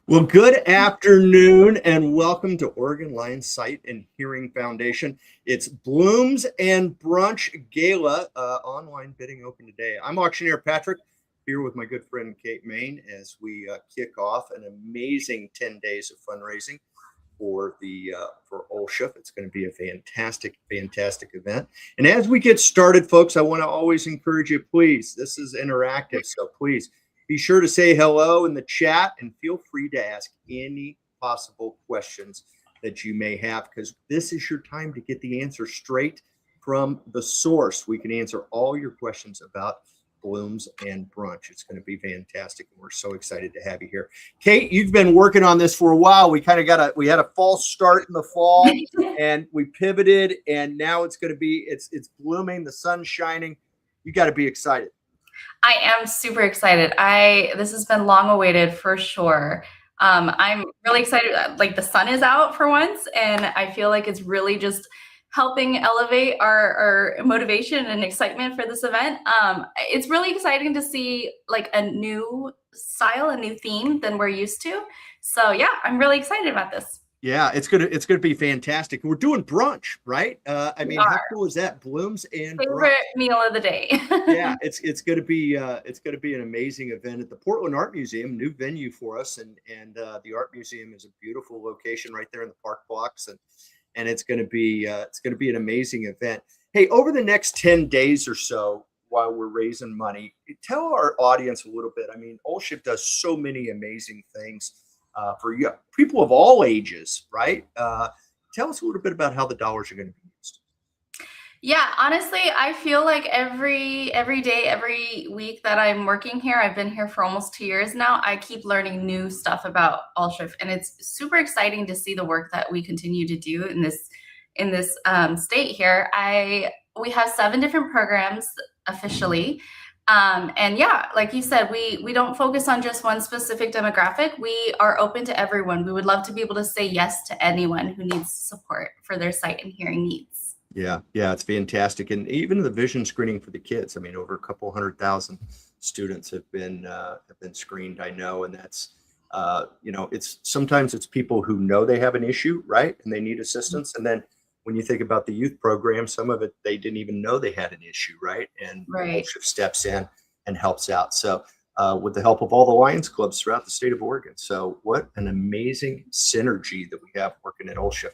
Well, good afternoon and welcome to Oregon Lion Sight and Hearing Foundation. It's Blooms and Brunch Gala, online bidding open today. I'm auctioneer Patrick here with my good friend Kate Main as we kick off an amazing 10 days of fundraising for OLSHF. It's going to be a fantastic event. And as we get started, folks, I want to always encourage you, please, this is interactive, so please be sure to say hello in the chat and feel free to ask any possible questions that you may have, because this is your time to get the answer straight from the source. We can answer all your questions about Blooms and Brunch. It's going to be fantastic, and we're so excited to have you here. Kate, you've been working on this for a while. We had a false start in the fall and we pivoted, and now it's going to be, it's blooming, the sun's shining. You got to be excited. I am super excited. This has been long awaited for sure. I'm really excited. Like, the sun is out for once, and I feel like it's really just helping elevate our motivation and excitement for this event. It's really exciting to see like a new style, a new theme than we're used to. So yeah, I'm really excited about this. Yeah, it's gonna be fantastic. We're doing brunch, right? I mean, how cool is that? Blooms and favorite brunch. meal of the day. Yeah, it's gonna be an amazing event at the Portland Art Museum, new venue for us, and the art museum is a beautiful location right there in the park blocks, and it's gonna be an amazing event. Hey, over the next 10 days or so, while we're raising money, tell our audience a little bit. I mean, OLSHF does so many amazing things for you, people of all ages, right? Tell us a little bit about how the dollars are going to be used. Yeah, honestly, I feel like every day, every week that I'm working here, I've been here for almost 2 years now, I keep learning new stuff about OLSHF, and it's super exciting to see the work that we continue to do in this state here. We have 7 different programs officially. And yeah, like you said, we don't focus on just one specific demographic. We are open to everyone. We would love to be able to say yes to anyone who needs support for their sight and hearing needs. Yeah, it's fantastic. And even the vision screening for the kids. I mean, over a couple 100,000 students have been screened, I know, and that's it's sometimes it's people who know they have an issue, right? And they need assistance. And then when you think about the youth program, some of it they didn't even know they had an issue, right? And OLSHF steps in and helps out. So with the help of all the Lions clubs throughout the state of Oregon. So what an amazing synergy that we have working at OLSHF.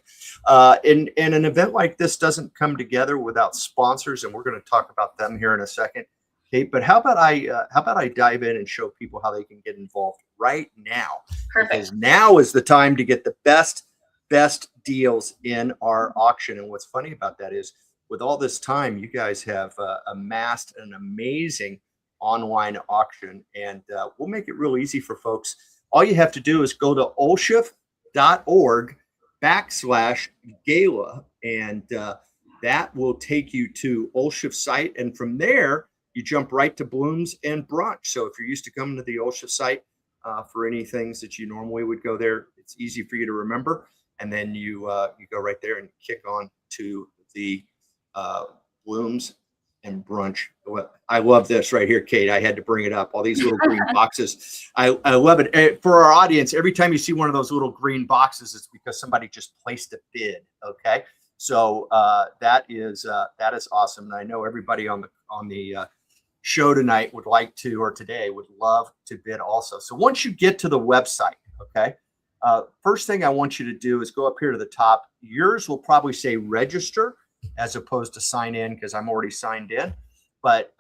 And an event like this doesn't come together without sponsors, and we're going to talk about them here in a second, Kate. But how about I dive in and show people how they can get involved right now? Perfect. Because now is the time to get the best deals in our auction. And what's funny about that is, with all this time, you guys have amassed an amazing online auction, and we'll make it real easy for folks. All you have to do is go to olshf.org/gala, and that will take you to OLSHF site, and from there you jump right to Blooms and Brunch. So if you're used to coming to the OLSHF site for any things that you normally would go there, it's easy for you to remember, and then you go right there and kick on to the Blooms and Brunch. I love this right here, Kate. I had to bring it up. All these little green boxes. I love it. For our audience, every time you see one of those little green boxes, it's because somebody just placed a bid. Okay, so that is awesome. And I know everybody on the show tonight would like to, or today would love to bid also. So once you get to the website, okay, first thing I want you to do is go up here to the top. Yours will probably say register as opposed to sign in, because I'm already signed in, but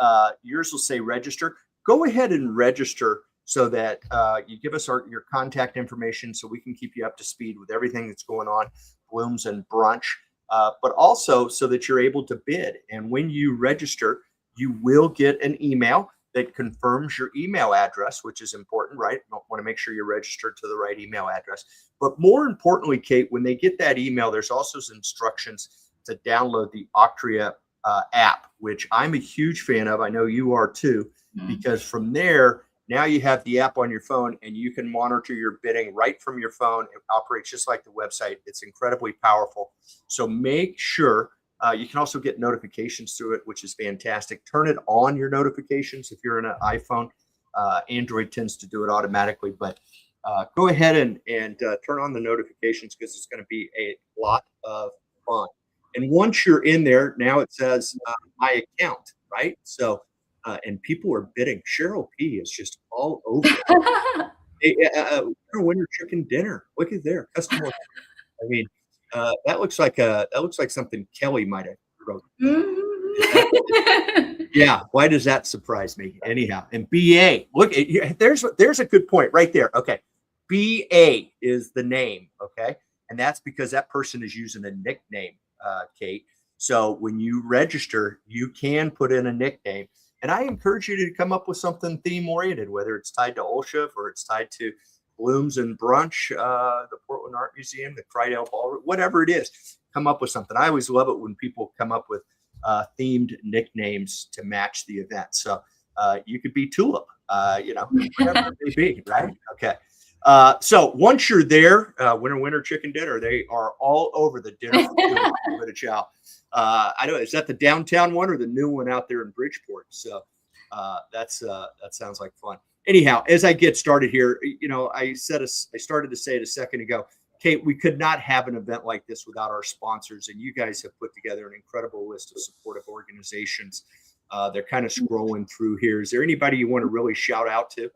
yours will say register. Go ahead and register so that you give us your contact information so we can keep you up to speed with everything that's going on, Blooms and Brunch, but also so that you're able to bid. And when you register, you will get an email that confirms your email address, which is important, right? You want to make sure you're registered to the right email address. But more importantly, Kate, when they get that email, there's also some instructions to download the Octria app, which I'm a huge fan of. I know you are too, because from there, now you have the app on your phone and you can monitor your bidding right from your phone. It operates just like the website. It's incredibly powerful. So make sure you can also get notifications through it, which is fantastic. Turn it on, your notifications, if you're in an iPhone. Android tends to do it automatically, but go ahead and turn on the notifications because it's going to be a lot of fun. And once you're in there, now it says my account, right? So, and people are bidding. Cheryl P is just all over it. Hey, winner chicken dinner. Look at there, customer. I mean, that looks like something Kelly might have wrote. Yeah, why does that surprise me? Anyhow, and BA, look, there's a good point right there. Okay, BA is the name, okay, and that's because that person is using a nickname, Kate. So when you register, you can put in a nickname, and I encourage you to come up with something theme oriented, whether it's tied to OLSHF or it's tied to Blooms and Brunch, the Portland Art Museum, the Crydell Ballroom, whatever it is. Come up with something. I always love it when people come up with themed nicknames to match the event. So you could be Tulip, whatever it may be, right? Okay. So once you're there, winner chicken dinner, they are all over the dinner. Give it a chow. I don't know, is that the downtown one or the new one out there in Bridgeport? So that sounds like fun. Anyhow, as I get started here, I started to say it a second ago, Kate, we could not have an event like this without our sponsors, and you guys have put together an incredible list of supportive organizations. They're kind of scrolling through here. Is there anybody you want to really shout out to?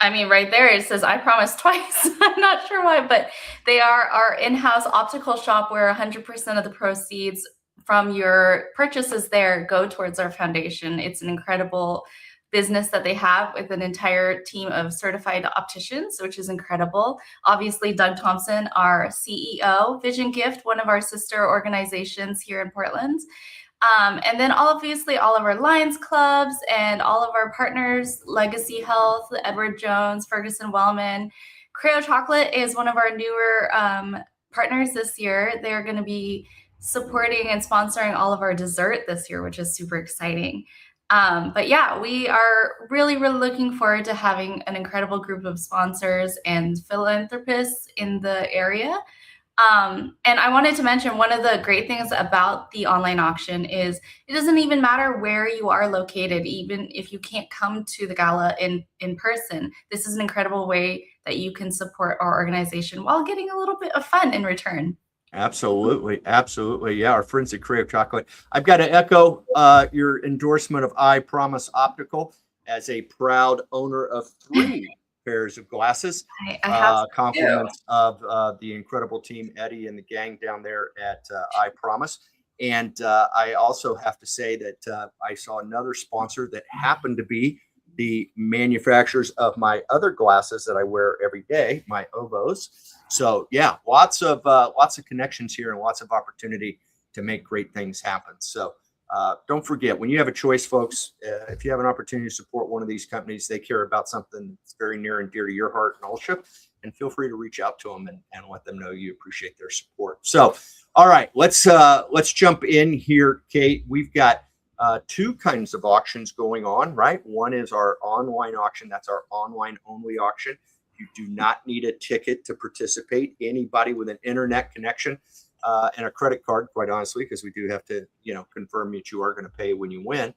I mean, right there, it says, I promise twice. I'm not sure why, but they are our in-house optical shop where 100% of the proceeds from your purchases there go towards our foundation. It's an incredible business that they have with an entire team of certified opticians, which is incredible. Obviously, Doug Thompson, our CEO, Vision Gift, one of our sister organizations here in Portland. And then obviously all of our Lions clubs and all of our partners, Legacy Health, Edward Jones, Ferguson Wellman. Creo Chocolate is one of our newer partners this year. They're going to be supporting and sponsoring all of our dessert this year, which is super exciting. But yeah, we are really, really looking forward to having an incredible group of sponsors and philanthropists in the area. And I wanted to mention one of the great things about the online auction is it doesn't even matter where you are located, even if you can't come to the gala in person. This is an incredible way that you can support our organization while getting a little bit of fun in return. Absolutely. Absolutely. Yeah. Our friends at Creo Chocolate. I've got to echo your endorsement of I Promise Optical as a proud owner of 3 pairs of glasses. Compliments of the incredible team, Eddie and the gang down there at I Promise. And I also have to say that I saw another sponsor that happened to be the manufacturers of my other glasses that I wear every day, my Ovos. So yeah, lots of connections here and lots of opportunity to make great things happen. So don't forget, when you have a choice, folks, if you have an opportunity to support one of these companies, they care about something that's very near and dear to your heart and OLSHF, and feel free to reach out to them and let them know you appreciate their support. So, all right, let's jump in here, Kate. We've got 2 kinds of auctions going on, right? One is our online auction. That's our online only auction. You do not need a ticket to participate. Anybody with an internet connection and a credit card, quite honestly, because we do have to, confirm that you are going to pay when you win.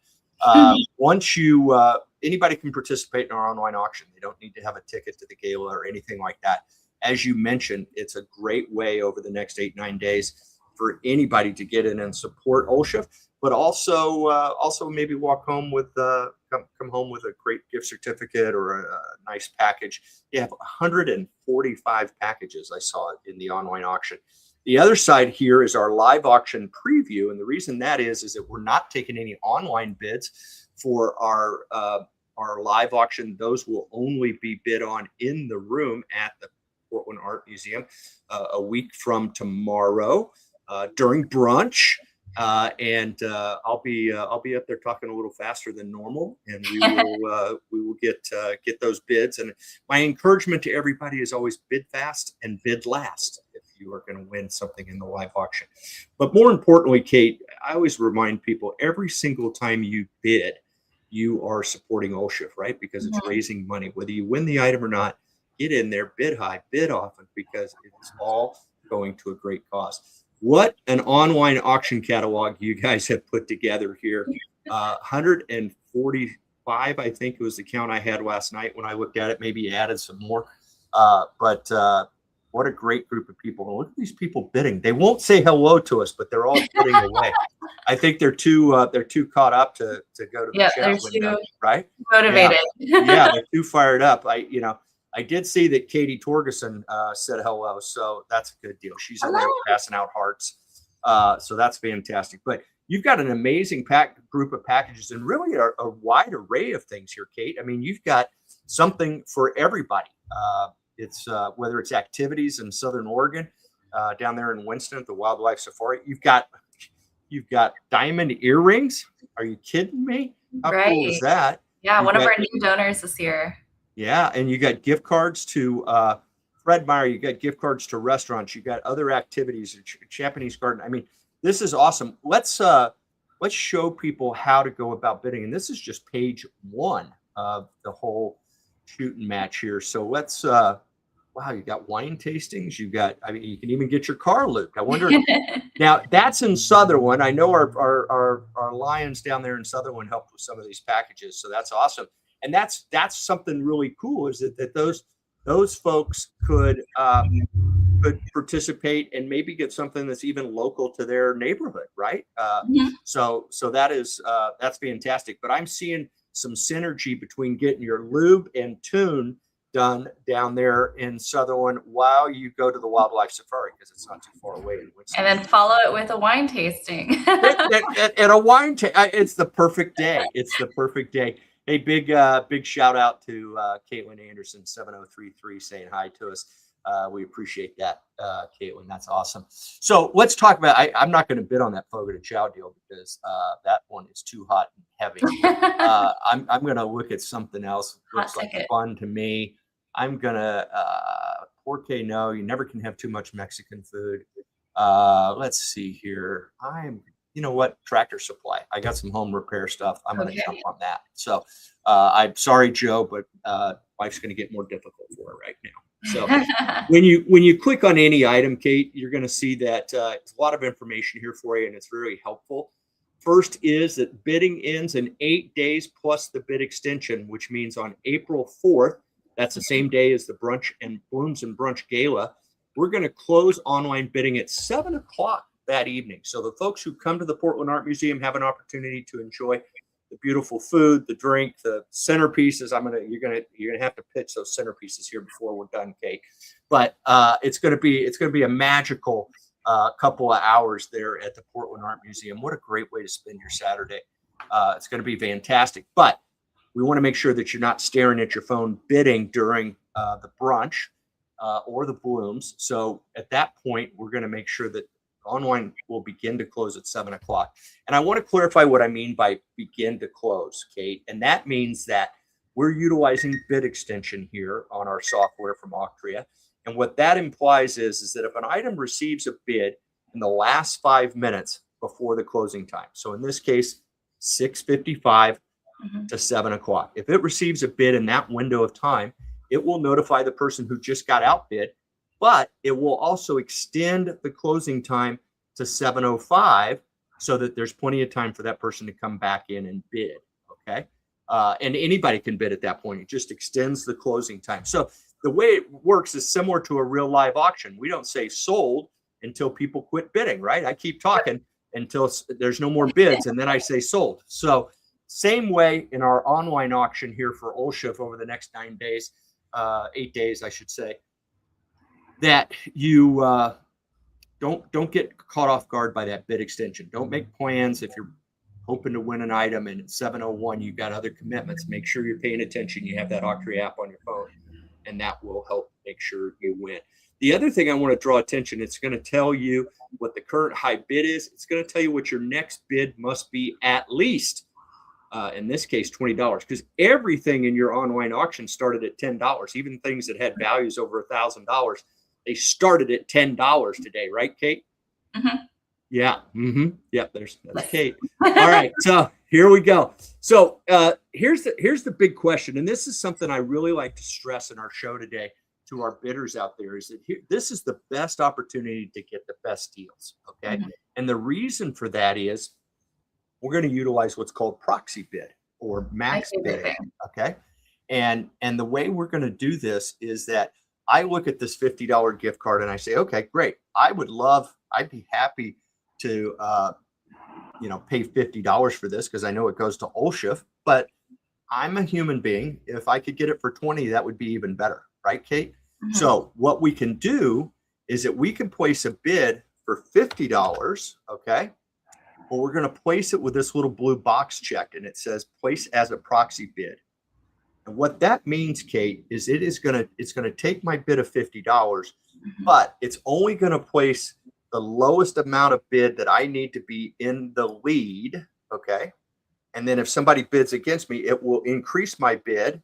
Once you, anybody can participate in our online auction. They don't need to have a ticket to the gala or anything like that. As you mentioned, it's a great way over the next 8-9 days for anybody to get in and support OLSHF, but also maybe walk home with come home with a great gift certificate or a nice package. You have 145 packages I saw in the online auction. The other side here is our live auction preview, and the reason that is that we're not taking any online bids for our live auction. Those will only be bid on in the room at the Portland Art Museum a week from tomorrow during brunch. And I'll be up there talking a little faster than normal, and we will get those bids. And my encouragement to everybody is always bid fast and bid last if you are going to win something in the live auction. But more importantly, Kate, I always remind people every single time you bid, you are supporting OLSHF, right? Because it's raising money. Whether you win the item or not, get in there, bid high, bid often, because it's all going to a great cause. What an online auction catalog you guys have put together here. 145, I think it was the count I had last night when I looked at it, maybe added some more. But what a great group of people. And look at these people bidding. They won't say hello to us, but they're all bidding away. I think they're too caught up to go to the chat window, right? Motivated. Yeah, they're too fired up. I did see that Katie Torgerson said hello, so that's a good deal. She's in there passing out hearts, so that's fantastic. But you've got an amazing group of packages and really a wide array of things here, Kate. I mean, you've got something for everybody. It's whether it's activities in Southern Oregon, down there in Winston at the Wildlife Safari. You've got diamond earrings. Are you kidding me? How cool is that? Yeah, one of our new donors this year. Yeah, and you got gift cards to Fred Meyer. You got gift cards to restaurants. You got other activities, Japanese garden. I mean, this is awesome. Let's show people how to go about bidding. And this is just page 1 of the whole shooting match here. So let's wow, you got wine tastings. You can even get your car looped. I wonder now that's in Sutherland. I know our Lions down there in Sutherland helped with some of these packages. So that's awesome. And that's something really cool is that those folks could participate and maybe get something that's even local to their neighborhood, right? So that's fantastic. But I'm seeing some synergy between getting your lube and tune done down there in Sutherland while you go to the Wildlife Safari, because it's not too far away. And then follow it with a wine tasting. and a wine it's the perfect day. It's the perfect day. Hey, big shout out to Caitlin Anderson, 7033, saying hi to us. We appreciate that, Caitlin. That's awesome. So let's talk about, I'm not going to bid on that Fogo de Chao deal because that one is too hot and heavy. I'm going to look at something else. Looks like fun to me. I'm going to, porque no, you never can have too much Mexican food. Let's see here. You know what? Tractor Supply. I got some home repair stuff. I'm going to jump on that. So I'm sorry, Joe, but life's going to get more difficult for her right now. So when you click on any item, Kate, you're going to see that it's a lot of information here for you, and it's very helpful. First is that bidding ends in 8 days plus the bid extension, which means on April 4th, that's the same day as the brunch and Blooms and Brunch Gala, we're going to close online bidding at 7 o'clock that evening. So the folks who come to the Portland Art Museum have an opportunity to enjoy the beautiful food, the drink, the centerpieces. You're gonna have to pitch those centerpieces here before we're done, Kate. But it's gonna be a magical couple of hours there at the Portland Art Museum. What a great way to spend your Saturday. It's gonna be fantastic. But we want to make sure that you're not staring at your phone bidding during the brunch or the Blooms. So at that point, we're going to make sure that online will begin to close at 7 o'clock. And I want to clarify what I mean by begin to close, Kate. And that means that we're utilizing bid extension here on our software from Octria. And what that implies is that if an item receives a bid in the last 5 minutes before the closing time, so in this case, 6:55 to 7 o'clock, if it receives a bid in that window of time, it will notify the person who just got outbid, but it will also extend the closing time to 7:05 so that there's plenty of time for that person to come back in and bid. Okay. And anybody can bid at that point. It just extends the closing time. So the way it works is similar to a real live auction. We don't say sold until people quit bidding, right? I keep talking until there's no more bids, and then I say sold. So same way in our online auction here for OLSHF over the next 9 days, 8 days, I should say, that you don't get caught off guard by that bid extension. Don't make plans if you're hoping to win an item and at 7:01 you've got other commitments. Make sure you're paying attention. You have that Octria app on your phone, and that will help make sure you win. The other thing I want to draw attention, it's going to tell you what the current high bid is. It's going to tell you what your next bid must be at least. In this case, $20, because everything in your online auction started at $10. Even things that had values over $1,000, they started at $10 today, right, Kate? Mm-hmm. Yeah. Mm-hmm. Yep. That's Kate. All right. So here we go. So here's the big question, and this is something I really like to stress in our show today to our bidders out there, is that this is the best opportunity to get the best deals. Okay. Mm-hmm. And the reason for that is we're going to utilize what's called proxy bid or max bidding. Okay. And the way we're going to do this is that I look at this $50 gift card and I say, okay, great. I'd be happy to, pay $50 for this because I know it goes to OLSHF, but I'm a human being. If I could get it for 20, that would be even better. Right, Kate? Mhm. So what we can do is that we can place a bid for $50. Okay. Well, we're going to place it with this little blue box check, and it says place as a proxy bid. And what that means, Kate, is it's going to take my bid of $50, but it's only going to place the lowest amount of bid that I need to be in the lead. Okay. And then if somebody bids against me, it will increase my bid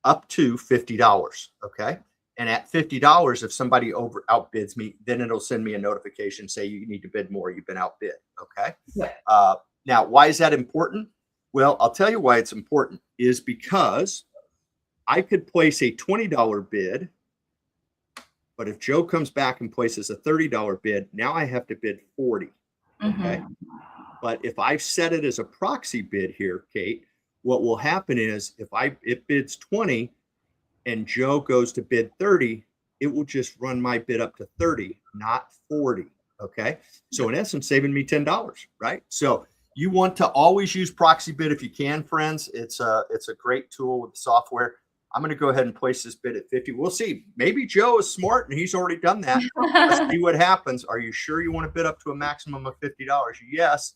up to $50. Okay. And at $50, if somebody outbids me, then it'll send me a notification, say you need to bid more. You've been outbid. Okay. Yeah. Now, why is that important? Well, I'll tell you why it's important is because I could place a $20 bid, but if Joe comes back and places a $30 bid, now I have to bid 40. Okay. Mhm. But if I've set it as a proxy bid here, Kate, what will happen is if it bids 20 and Joe goes to bid 30, it will just run my bid up to 30, not 40. Okay. So in essence, saving me $10, right? So you want to always use proxy bid if you can, friends. It's a great tool with the software. I'm going to go ahead and place this bid at 50. We'll see. Maybe Joe is smart and he's already done that. Let's see what happens. Are you sure you want to bid up to a maximum of $50? Yes.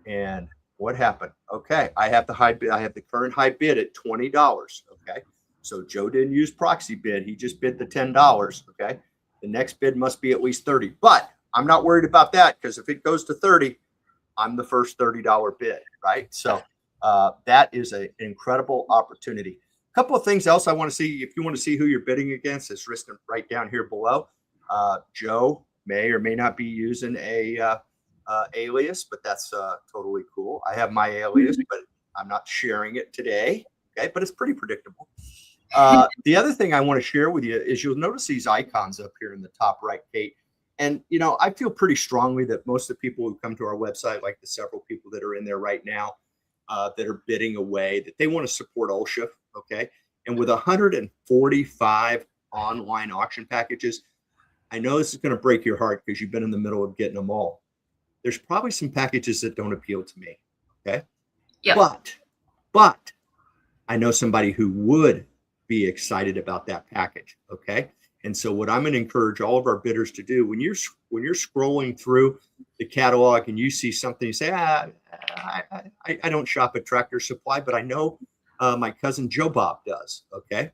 And what happened? Okay, I have the high bid. I have the current high bid at $20. Okay, so Joe didn't use proxy bid. He just bid the $10. Okay, the next bid must be at least 30. But I'm not worried about that because if it goes to 30, I'm the first $30 bid, right? So that is an incredible opportunity. A couple of things else I want to see. If you want to see who you're bidding against, it's written right down here below. Joe may or may not be using a alias, but that's totally cool. I have my alias, but I'm not sharing it today. Okay, but it's pretty predictable. The other thing I want to share with you is you'll notice these icons up here in the top right, Kate. And I feel pretty strongly that most of the people who come to our website, like the several people that are in there right now, that are bidding away, that they want to support OLSHF. Okay, and with 145 online auction packages, I know this is going to break your heart because you've been in the middle of getting them all. There's probably some packages that don't appeal to me. Okay. Yep. But I know somebody who would be excited about that package. Okay. And so what I'm going to encourage all of our bidders to do when you're scrolling through the catalog and you see something, you say, I don't shop at Tractor Supply, but I know my cousin Joe Bob does. Okay.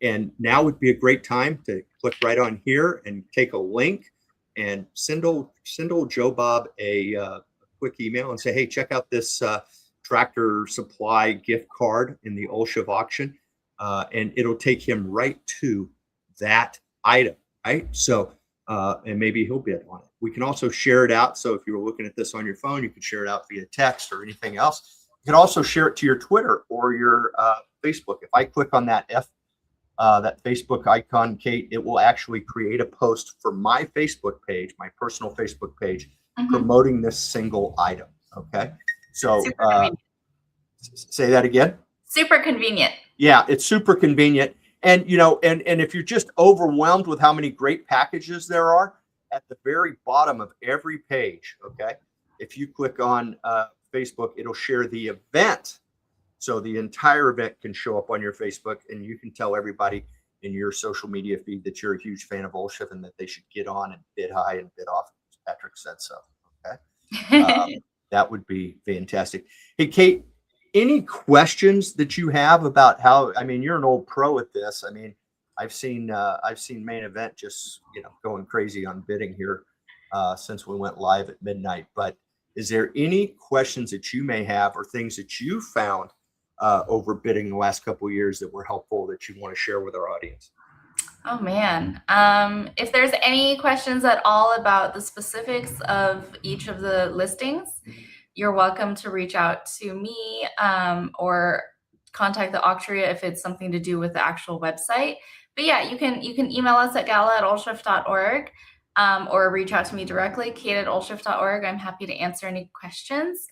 And now would be a great time to click right on here and take a link and send old Joe Bob a quick email and say, hey, check out this Tractor Supply gift card in the OLSHF auction. And it'll take him right to that item, right? So, and maybe he'll bid on it. We can also share it out. So if you were looking at this on your phone, you could share it out via text or anything else. You can also share it to your Twitter or your Facebook. If I click on that that Facebook icon, Kate, it will actually create a post for my Facebook page, my personal Facebook page, promoting this single item. Okay. So say that again. Super convenient. Yeah, it's super convenient. And, and if you're just overwhelmed with how many great packages there are, at the very bottom of every page, okay, if you click on Facebook, it'll share the event. So the entire event can show up on your Facebook, and you can tell everybody in your social media feed that you're a huge fan of OLSHF and that they should get on and bid high and bid off. Patrick said so. Okay. That would be fantastic. Hey, Kate, any questions that you have about how, I mean, you're an old pro at this. I mean, I've seen Main Event just, going crazy on bidding here since we went live at midnight. But is there any questions that you may have or things that you found over bidding the last couple of years that were helpful that you want to share with our audience? Oh man. If there's any questions at all about the specifics of each of the listings, you're welcome to reach out to me or contact the auctioneer if it's something to do with the actual website. But yeah, you can email us at gala@olshf.org or reach out to me directly, kate@olshf.org. I'm happy to answer any questions.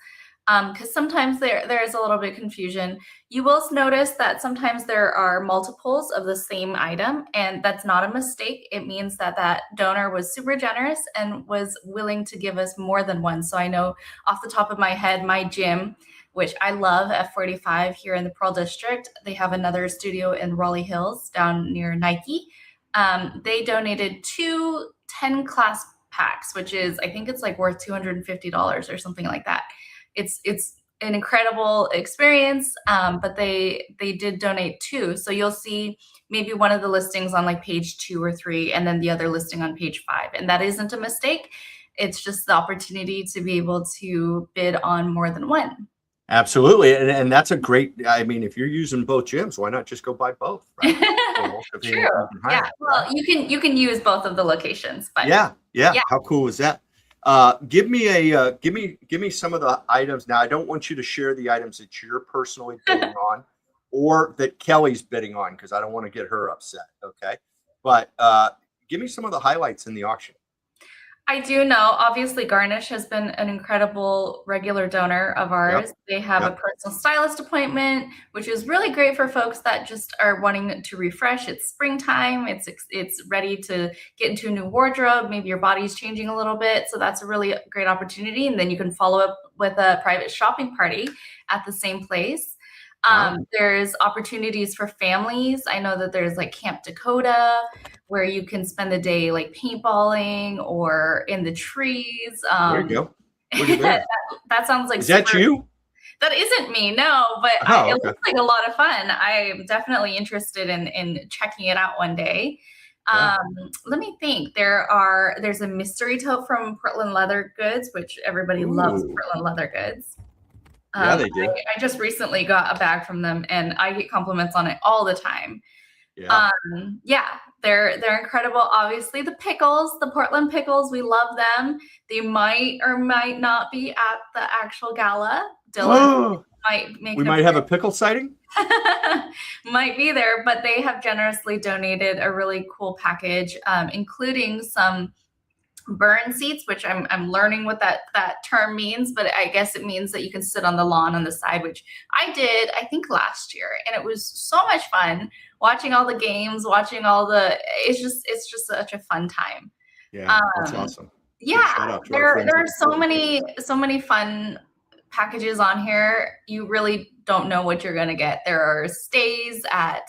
because sometimes there is a little bit confusion. You will notice that sometimes there are multiples of the same item, and that's not a mistake. It means that that donor was super generous and was willing to give us more than one. So I know off the top of my head, my gym, which I love, F45 here in the Pearl District, they have another studio in Raleigh Hills down near Nike. They donated 2 10-class packs, which is, I think it's like worth $250 or something like that. It's an incredible experience, but they did donate 2. So you'll see maybe one of the listings on like page 2 or 3, and then the other listing on page 5. And that isn't a mistake. It's just the opportunity to be able to bid on more than one. Absolutely. And that's a great, I mean, if you're using both gyms, why not just go buy both? Right? True. Yeah. Well, you can use both of the locations, but yeah. How cool is that? Give me some of the items. Now, I don't want you to share the items that you're personally bidding on or that Kelly's bidding on, because I don't want to get her upset. Okay. But give me some of the highlights in the auction. I do know, obviously, Garnish has been an incredible regular donor of ours. Yep. They have a personal stylist appointment, which is really great for folks that just are wanting to refresh. It's springtime. It's ready to get into a new wardrobe. Maybe your body's changing a little bit. So that's a really great opportunity. And then you can follow up with a private shopping party at the same place. There's opportunities for families. I know that there's like Camp Dakota, where you can spend the day like paintballing or in the trees. There you go. That sounds like Is that you? That isn't me, no, but it looks like a lot of fun. I'm definitely interested in checking it out one day. Let me think. There's a mystery tote from Portland Leather Goods, which everybody loves Portland Leather Goods. Yeah, they do. I just recently got a bag from them, and I get compliments on it all the time. They're incredible. Obviously, the pickles, the Portland pickles, we love them. They might or might not be at the actual gala. Dylan might have a pickle sighting. Might be there, but they have generously donated a really cool package, including some burn seats, which I'm learning what that term means, but I guess it means that you can sit on the lawn on the side, which I did, I think, last year, and it was so much fun watching all the games, watching all the. It's just such a fun time. Yeah, that's awesome. Yeah, there are so many fun packages on here. You really don't know what you're gonna get. There are stays at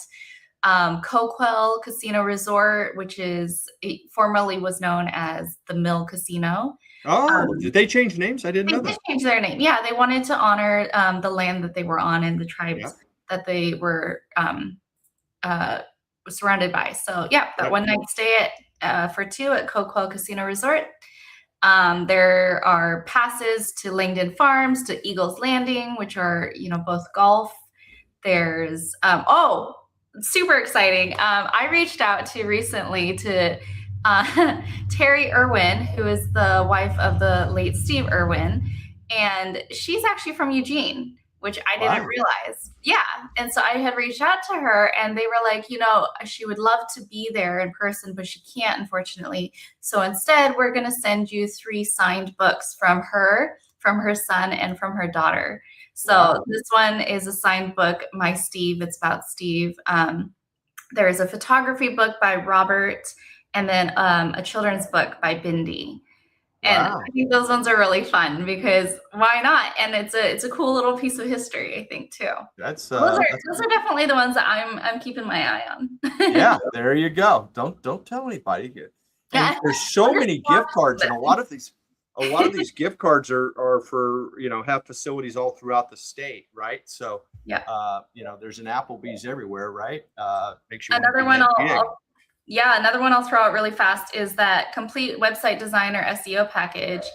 Coquel Casino Resort, which formerly was known as the Mill Casino. Did they change names? I didn't know that. They changed their name. Yeah, they wanted to honor the land that they were on and the tribes that they were surrounded by. So that one night stay for 2 at Coquel Casino Resort. There are passes to Langdon Farms, to Eagles Landing, which are both golf. There's super exciting. I reached out to recently to Terry Irwin, who is the wife of the late Steve Irwin, and she's actually from Eugene, which I didn't realize. Yeah, and so I had reached out to her, and they were like, she would love to be there in person, but she can't, unfortunately. So instead, we're going to send you 3 signed books from her son, and from her daughter. So this one is a signed book, My Steve. It's about Steve. There's a photography book by Robert, and then a children's book by Bindi. And I think those ones are really fun because why not? And it's a cool little piece of history, I think, too. Those are definitely the ones that I'm keeping my eye on. Yeah, there you go. Don't tell anybody. There's so many gift cards, and a lot of these gift cards are for have facilities all throughout the state, right? So there's an Applebee's everywhere, right? Make sure another one I'll throw out really fast is that complete website designer SEO package.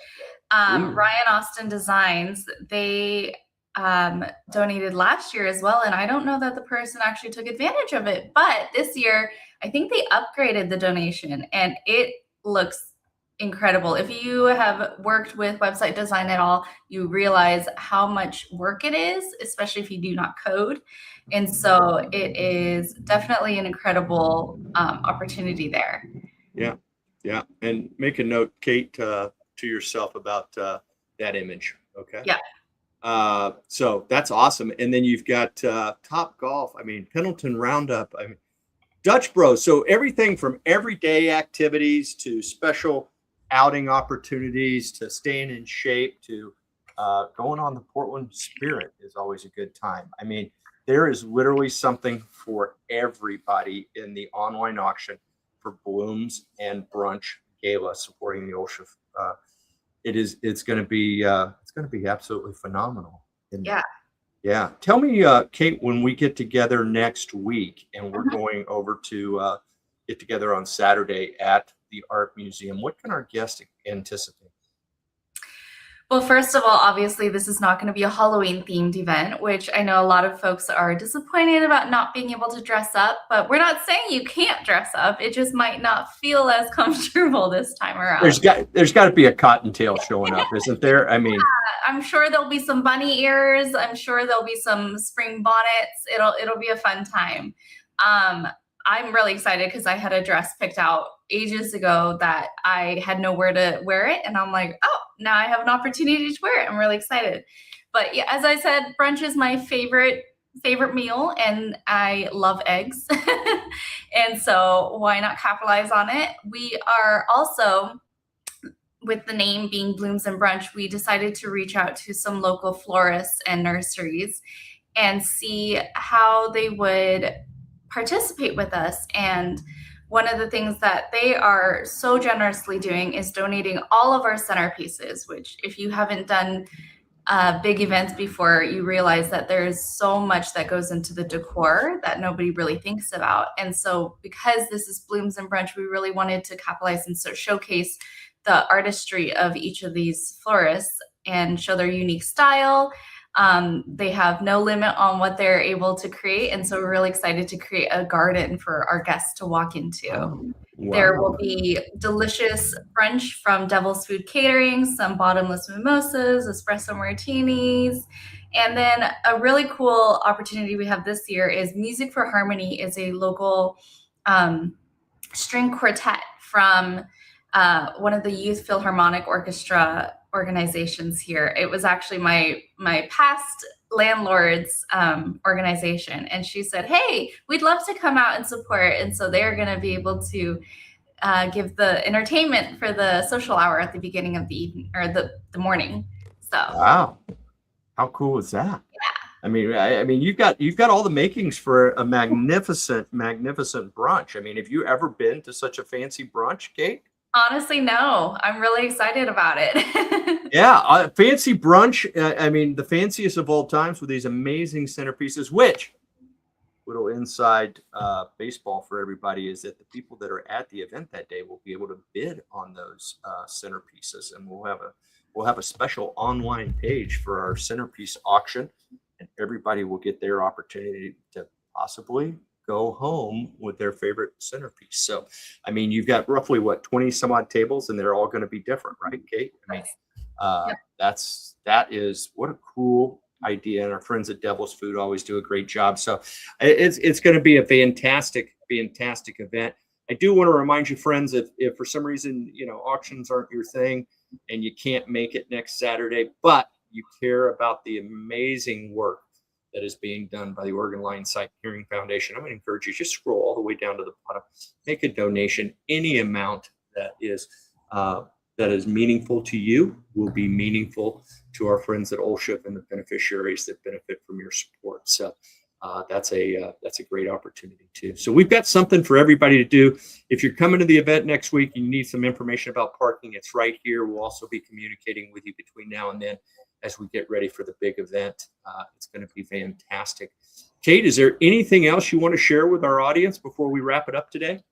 Ryan Austin Designs, they donated last year as well, and I don't know that the person actually took advantage of it, but this year I think they upgraded the donation, and it looks incredible. If you have worked with website design at all, you realize how much work it is, especially if you do not code. And so it is definitely an incredible opportunity there. Yeah. And make a note, Kate, to yourself about that image. Okay. Yeah. So that's awesome. And then you've got Top Golf. I mean, Pendleton Roundup. I mean, Dutch Bros. So everything from everyday activities to special outing opportunities to staying in shape to going on the Portland Spirit is always a good time. I mean, there is literally something for everybody in the online auction for Blooms and Brunch Gala supporting the OLSHF. It's going to be absolutely phenomenal. Yeah. Yeah. Tell me, Kate, when we get together next week and we're going over to get together on Saturday at the Art Museum, what can our guests anticipate? Well, first of all, obviously, this is not going to be a Halloween themed event, which I know a lot of folks are disappointed about not being able to dress up, but we're not saying you can't dress up. It just might not feel as comfortable this time around. There's got to be a cottontail showing up, isn't there? I mean, I'm sure there'll be some bunny ears. I'm sure there'll be some spring bonnets. It'll be a fun time. I'm really excited because I had a dress picked out ages ago that I had nowhere to wear it. And I'm like, oh, now I have an opportunity to wear it. I'm really excited. But yeah, as I said, brunch is my favorite meal and I love eggs. And so why not capitalize on it? We are also, with the name being Blooms and Brunch, we decided to reach out to some local florists and nurseries and see how they would participate with us. And one of the things that they are so generously doing is donating all of our centerpieces, which if you haven't done big events before, you realize that there's so much that goes into the decor that nobody really thinks about. And so because this is Blooms and Brunch, we really wanted to capitalize and showcase the artistry of each of these florists and show their unique style. They have no limit on what they're able to create. And so we're really excited to create a garden for our guests to walk into. Wow. There will be delicious brunch from Devil's Food Catering, some bottomless mimosas, espresso martinis. And then a really cool opportunity we have this year is Music for Harmony is a local string quartet from one of the Youth Philharmonic Orchestra organizations here. It was actually my past landlord's organization, and she said, hey, we'd love to come out and support. And so they're going to be able to give the entertainment for the social hour at the beginning of the evening or the morning. So wow, how cool is that? Yeah. I mean, you've got all the makings for a magnificent brunch. I mean, have you ever been to such a fancy brunch, Kate? Honestly, no. I'm really excited about it. Yeah, fancy brunch. I mean, the fanciest of all times with these amazing centerpieces, which, little inside baseball for everybody, is that the people that are at the event that day will be able to bid on those centerpieces. And we'll have a special online page for our centerpiece auction, and everybody will get their opportunity to possibly go home with their favorite centerpiece. So, I mean, you've got roughly 20 some odd tables, and they're all going to be different, right, Kate? I mean, that is what a cool idea. And our friends at Devil's Food always do a great job. So it's going to be a fantastic event. I do want to remind you, friends, if for some reason, auctions aren't your thing and you can't make it next Saturday, but you care about the amazing work that is being done by the Oregon Line Sight Hearing Foundation, I'm going to encourage you, just scroll all the way down to the bottom, make a donation. Any amount that is meaningful to you will be meaningful to our friends at OLSHF and the beneficiaries that benefit from your support. So that's a great opportunity too. So we've got something for everybody to do. If you're coming to the event next week, you need some information about parking, it's right here. We'll also be communicating with you between now and then as we get ready for the big event. It's going to be fantastic. Kate, is there anything else you want to share with our audience before we wrap it up today?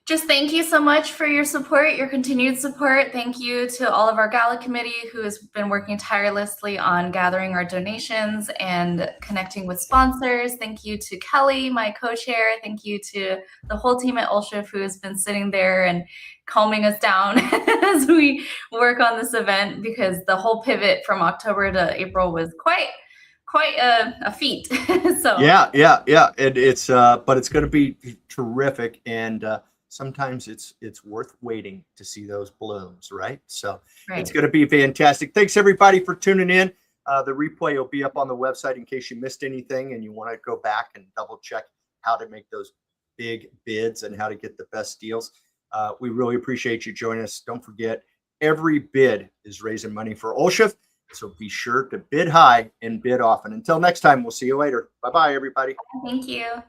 Just thank you so much for your support, your continued support. Thank you to all of our gala committee who has been working tirelessly on gathering our donations and connecting with sponsors. Thank you to Kelly, my co-chair. Thank you to the whole team at OLSHF who has been sitting there and calming us down as we work on this event, because the whole pivot from October to April was quite a feat. So yeah. And it's but it's going to be terrific. And sometimes it's worth waiting to see those blooms, right? So It's going to be fantastic. Thanks everybody for tuning in. The replay will be up on the website in case you missed anything and you want to go back and double check how to make those big bids and how to get the best deals. We really appreciate you joining us. Don't forget, every bid is raising money for OLSHF. So be sure to bid high and bid often. Until next time, we'll see you later. Bye-bye, everybody. Thank you.